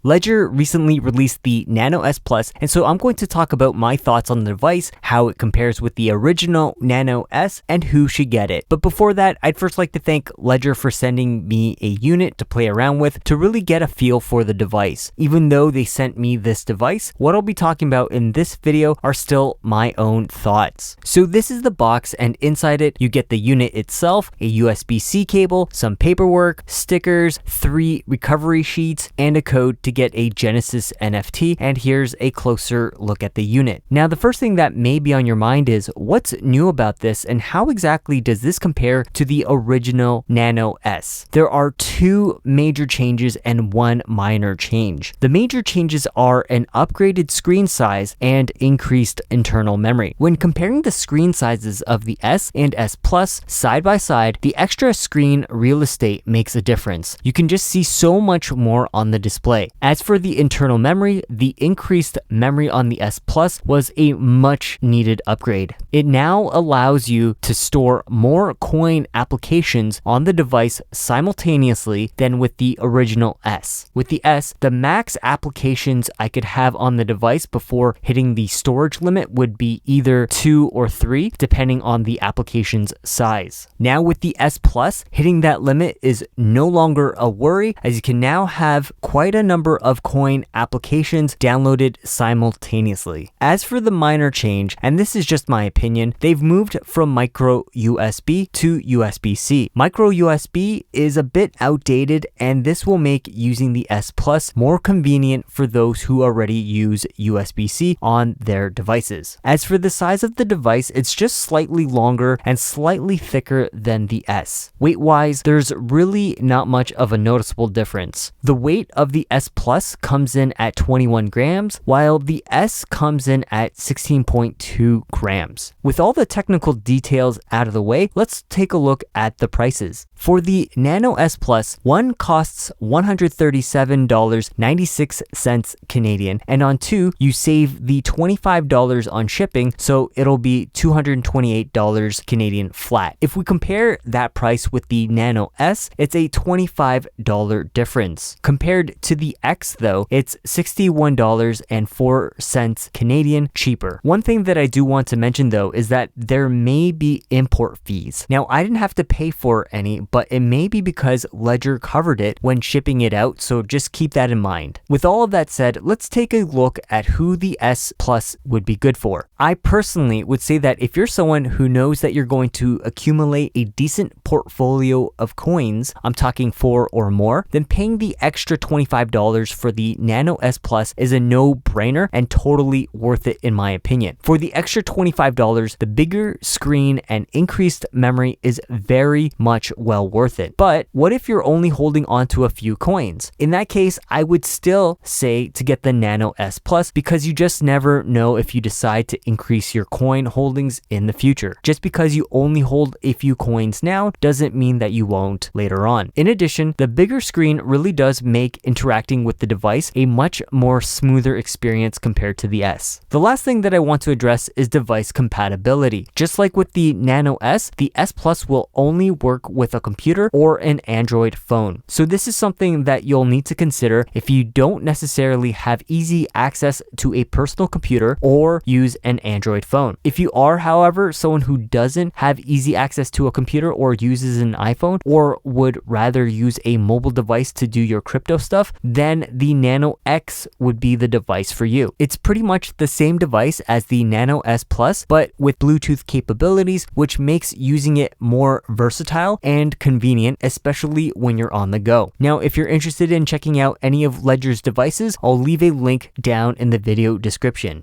Ledger recently released the Nano S Plus, and so I'm going to talk about my thoughts on the device, how it compares with the original Nano S, and who should get it. But before that, I'd first like to thank Ledger for sending me a unit to play around with to really get a feel for the device. Even though they sent me this device, what I'll be talking about in this video are still my own thoughts. So this is the box, and inside it, you get the unit itself, a USB-C cable, some paperwork, stickers, 3 recovery sheets, and a code to get a Genesis NFT, and here's a closer look at the unit. Now, the first thing that may be on your mind is what's new about this and how exactly does this compare to the original Nano S? There are 2 major changes and 1 minor change. The major changes are an upgraded screen size and increased internal memory. When comparing the screen sizes of the S and S Plus side by side, the extra screen real estate makes a difference. You can just see so much more on the display. As for the internal memory, the increased memory on the S Plus was a much needed upgrade. It now allows you to store more coin applications on the device simultaneously than with the original S. With the S, the max applications I could have on the device before hitting the storage limit would be either 2 or 3, depending on the application's size. Now with the S Plus, hitting that limit is no longer a worry, as you can now have quite a number of coin applications downloaded simultaneously. As for the minor change, and this is just my opinion, they've moved from micro USB to USB-C. Micro USB is a bit outdated, and this will make using the S Plus more convenient for those who already use USB-C on their devices. As for the size of the device, it's just slightly longer and slightly thicker than the S. Weight-wise, there's really not much of a noticeable difference. The weight of the S Plus comes in at 21 grams, while the S comes in at 16.2 grams. With all the technical details out of the way, let's take a look at the prices. For the Nano S Plus, one costs $137.96 Canadian, and on 2, you save the $25 on shipping, so it'll be $228 Canadian flat. If we compare that price with the Nano S, it's a $25 difference. Compared to the X though, it's $61.04 Canadian cheaper. One thing that I do want to mention though is that there may be import fees. Now, I didn't have to pay for any, but it may be because Ledger covered it when shipping it out, so just keep that in mind. With all of that said, let's take a look at who the S Plus would be good for. I personally would say that if you're someone who knows that you're going to accumulate a decent portfolio of coins, I'm talking 4 or more, then paying the extra $25 for the Nano S Plus is a no-brainer and totally worth it in my opinion. For the extra $25, the bigger screen and increased memory is very much well worth it. But what if you're only holding on to a few coins? In that case, I would still say to get the Nano S Plus because you just never know if you decide to increase your coin holdings in the future. Just because you only hold a few coins now doesn't mean that you won't later on. In addition, the bigger screen really does make interacting with the device a much more smoother experience compared to the S. The last thing that I want to address is device compatibility. Just like with the Nano S, the S Plus will only work with a computer or an Android phone. So this is something that you'll need to consider if you don't necessarily have easy access to a personal computer or use an Android phone. If you are, however, someone who doesn't have easy access to a computer or uses an iPhone or would rather use a mobile device to do your crypto stuff, then the Nano X would be the device for you. It's pretty much the same device as the Nano S Plus, but with Bluetooth capabilities, which makes using it more versatile and convenient, especially when you're on the go. Now, if you're interested in checking out any of Ledger's devices, I'll leave a link down in the video description.